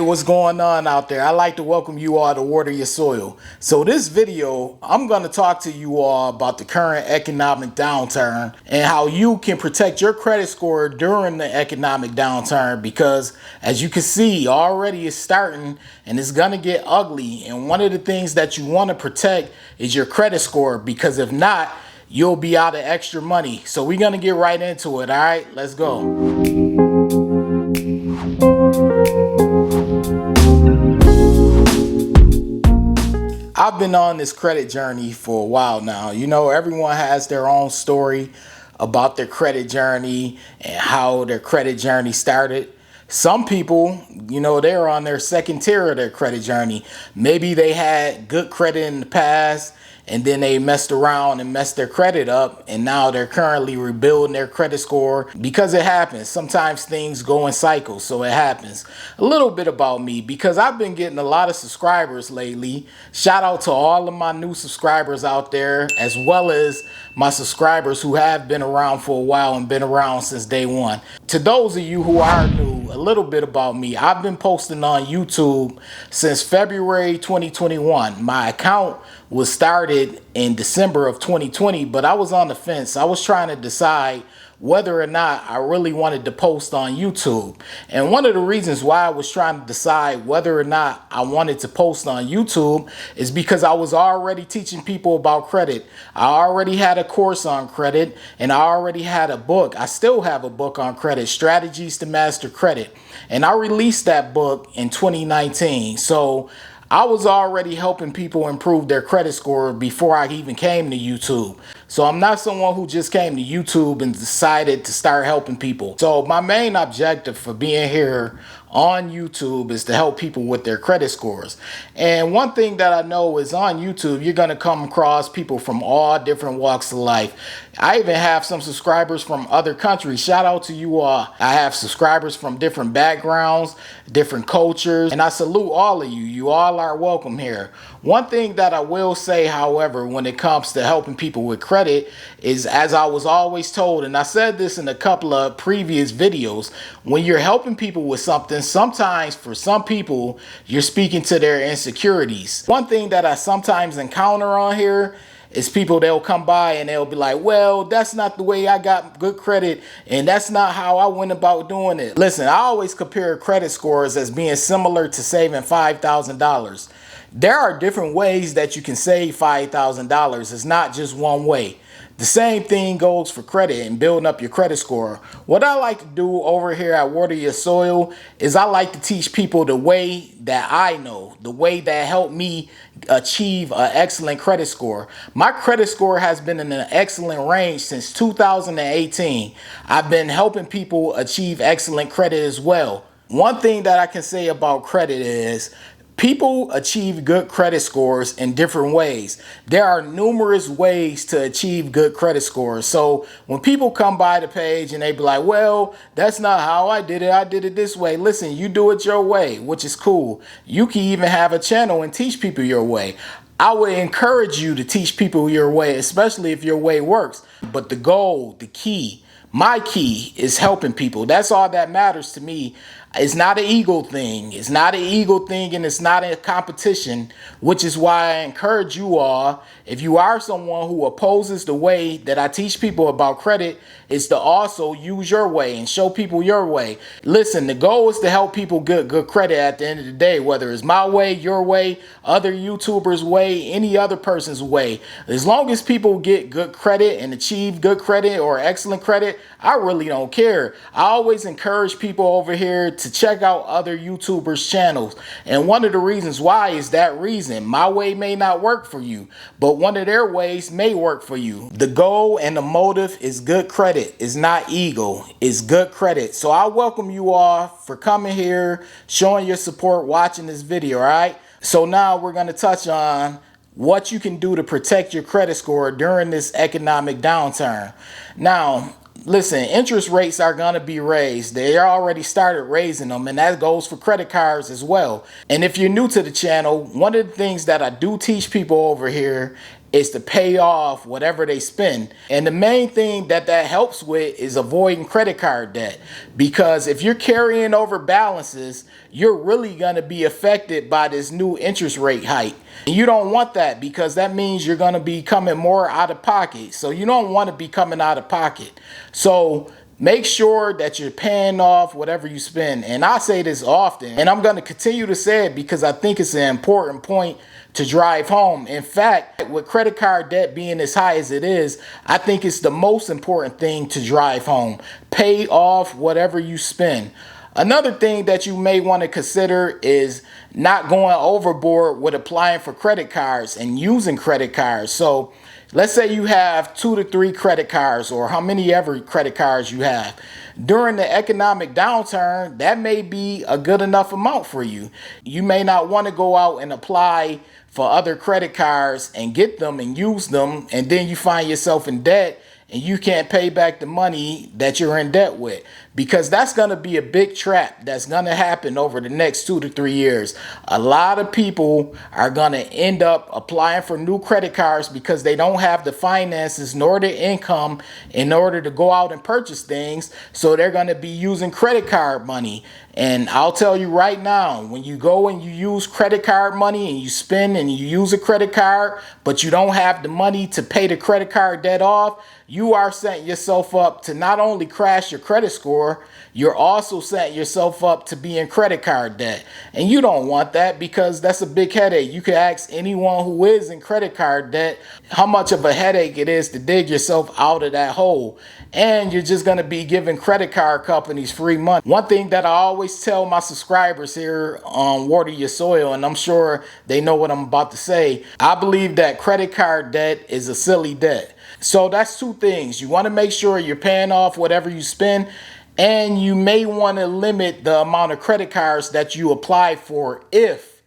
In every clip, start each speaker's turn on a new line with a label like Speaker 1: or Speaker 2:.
Speaker 1: What's going on out there? I'd like to welcome you all to Water Your Soil. So this video, I'm going to talk to you all about the current economic downturn and how you can protect your credit score during the economic downturn, because as you can see, already it's starting and it's going to get ugly. And one of the things that you want to protect is your credit score, because if not, you'll be out of extra money. So we're going to get right into it. All right, let's go. I've been on this credit journey for a while now. You know, everyone has their own story about their credit journey and how their credit journey started. Some people, you know, they're on their second tier of their credit journey. Maybe they had good credit in the past and then they messed around and messed their credit up, and now they're currently rebuilding their credit score, because it happens. Sometimes things go in cycles, so it happens. A little bit about me, because I've been getting a lot of subscribers lately. Shout out to all of my new subscribers out there, as well as my subscribers who have been around for a while and been around since day one. To those of you who are new, a little bit about me. I've been posting on YouTube since February 2021. My account was started in December of 2020, but I was on the fence. I was trying to decide whether or not I really wanted to post on YouTube. And one of the reasons why I was trying to decide whether or not I wanted to post on YouTube is because I was already teaching people about credit. I already had a course on credit, and I already had a book. I still have a book on credit, Strategies to Master Credit. And I released that book in 2019. So I was already helping people improve their credit score before I even came to YouTube. So I'm not someone who just came to YouTube and decided to start helping people. So my main objective for being here on YouTube is to help people with their credit scores. And one thing that I know is on YouTube, you're going to come across people from all different walks of life. I even have some subscribers from other countries. Shout out to you all. I have subscribers from different backgrounds, different cultures, and I salute all of you. You all are welcome here. One thing that I will say, however, when it comes to helping people with credit is, as I was always told, and I said this in a couple of previous videos, when you're helping people with something, sometimes for some people, you're speaking to their insecurities. One thing that I sometimes encounter on here is people, they'll come by and they'll be like, well, that's not the way I got good credit, and that's not how I went about doing it. Listen, I always compare credit scores as being similar to saving $5,000. There are different ways that you can save $5,000. It's not just one way. The same thing goes for credit and building up your credit score. What I like to do over here at Water Your Soil is I like to teach people the way that I know, the way that helped me achieve an excellent credit score. My credit score has been in an excellent range since 2018. I've been helping people achieve excellent credit as well. One thing that I can say about credit is people achieve good credit scores in different ways. There are numerous ways to achieve good credit scores. So when people come by the page and they be like, well, that's not how I did it. I did it this way. Listen, you do it your way, which is cool. You can even have a channel and teach people your way. I would encourage you to teach people your way, especially if your way works. But the goal, the key, my key is helping people. That's all that matters to me. It's not an ego thing. It's not an ego thing, and it's not a competition, which is why I encourage you all, if you are someone who opposes the way that I teach people about credit, is to also use your way and show people your way. Listen, the goal is to help people get good credit at the end of the day, whether it's my way, your way, other YouTubers' way, any other person's way. As long as people get good credit and achieve good credit or excellent credit, I really don't care. I always encourage people over here to check out other YouTubers' channels. And one of the reasons why is that reason. My way may not work for you, but one of their ways may work for you. The goal and the motive is good credit. It's not ego. It's good credit. So I welcome you all for coming here, showing your support, watching this video, all right? So now we're going to touch on what you can do to protect your credit score during this economic downturn. Now, listen, interest rates are going to be raised. They already started raising them, and that goes for credit cards as well. And if you're new to the channel, one of the things that I do teach people over here is to pay off whatever they spend. And the main thing that helps with is avoiding credit card debt. Because if you're carrying over balances, you're really going to be affected by this new interest rate hike. And you don't want that, because that means you're going to be coming more out of pocket. So you don't want to be coming out of pocket. So make sure that you're paying off whatever you spend. And I say this often, and I'm going to continue to say it because I think it's an important point to drive home. In fact, with credit card debt being as high as it is, I think it's the most important thing to drive home. Pay off whatever you spend. Another thing that you may want to consider is not going overboard with applying for credit cards and using credit cards. So let's say you have 2 to 3 credit cards, or how many ever credit cards you have. During the economic downturn, that may be a good enough amount for you. You may not want to go out and apply for other credit cards and get them and use them, and then you find yourself in debt and you can't pay back the money that you're in debt with, because that's going to be a big trap that's going to happen over the next 2 to 3 years. A lot of people are going to end up applying for new credit cards because they don't have the finances nor the income in order to go out and purchase things. So they're going to be using credit card money. And I'll tell you right now, when you go and you use credit card money and you spend and you use a credit card, but you don't have the money to pay the credit card debt off, you are setting yourself up to not only crash your credit score, you're also setting yourself up to be in credit card debt. And you don't want that, because that's a big headache. You can ask anyone who is in credit card debt how much of a headache it is to dig yourself out of that hole. And you're just going to be giving credit card companies free money. One thing that I always tell my subscribers here on Water Your Soil, and I'm sure they know what I'm about to say, I believe that credit card debt is a silly debt. So that's 2 things. You want to make sure you're paying off whatever you spend, and you may want to limit the amount of credit cards that you apply for, if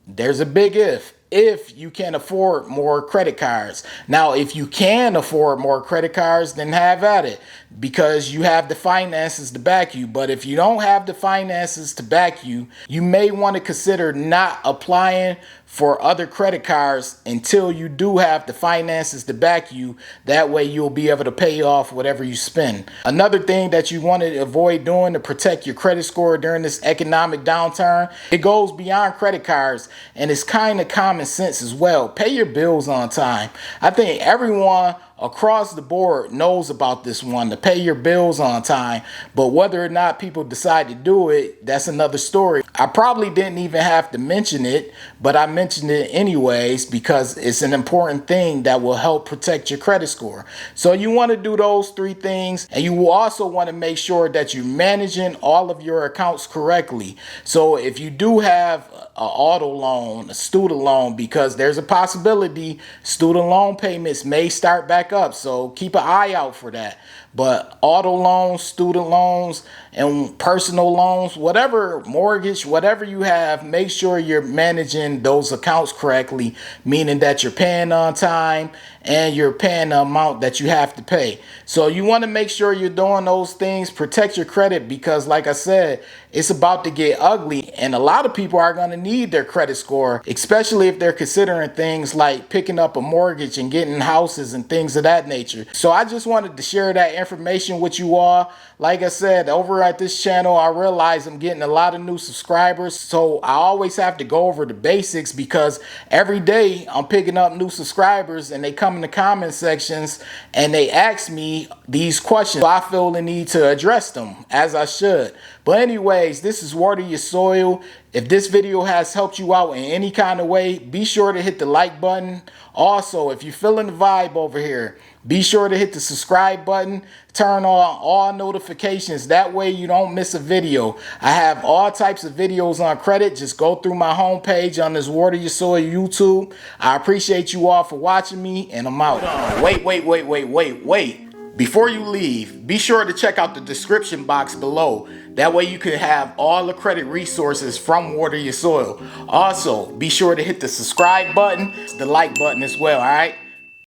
Speaker 1: there's a big if you can afford more credit cards. Now, if you can afford more credit cards, then have at it, because you have the finances to back you. But if you don't have the finances to back you, you may want to consider not applying for other credit cards until you do have the finances to back you. That way you'll be able to pay off whatever you spend. Another thing that you want to avoid doing to protect your credit score during this economic downturn, it goes beyond credit cards, and it's kind of common sense as well. Pay your bills on time. I think everyone across the board knows about this one, to pay your bills on time. But whether or not people decide to do it, that's another story. I probably didn't even have to mention it, but I mentioned it anyways, because it's an important thing that will help protect your credit score. So you want to do those 3 things, and you will also want to make sure that you're managing all of your accounts correctly. So if you do have an auto loan, a student loan, because there's a possibility student loan payments may start back up, so keep an eye out for that. But auto loans, student loans, and personal loans, whatever, mortgage, whatever you have, make sure you're managing those accounts correctly, meaning that you're paying on time and you're paying the amount that you have to pay. So you want to make sure you're doing those things, protect your credit, because like I said, it's about to get ugly, and a lot of people are going to need their credit score, especially if they're considering things like picking up a mortgage and getting houses and things of that nature. So I just wanted to share that information with you all. Like I said, over at this channel, I realize I'm getting a lot of new subscribers, so I always have to go over the basics, because every day I'm picking up new subscribers and they come in the comment sections and they ask me these questions. So I feel the need to address them, as I should. But anyways, this is Water Your Soil. If this video has helped you out in any kind of way, be sure to hit the like button. Also, if you're feeling the vibe over here, be sure to hit the subscribe button. Turn on all notifications. That way you don't miss a video. I have all types of videos on credit. Just go through my homepage on this Water Your Soil YouTube. I appreciate you all for watching me, and I'm out. Wait. Before you leave, be sure to check out the description box below. That way you can have all the credit resources from Water Your Soil. Also, be sure to hit the subscribe button, the like button as well, all right?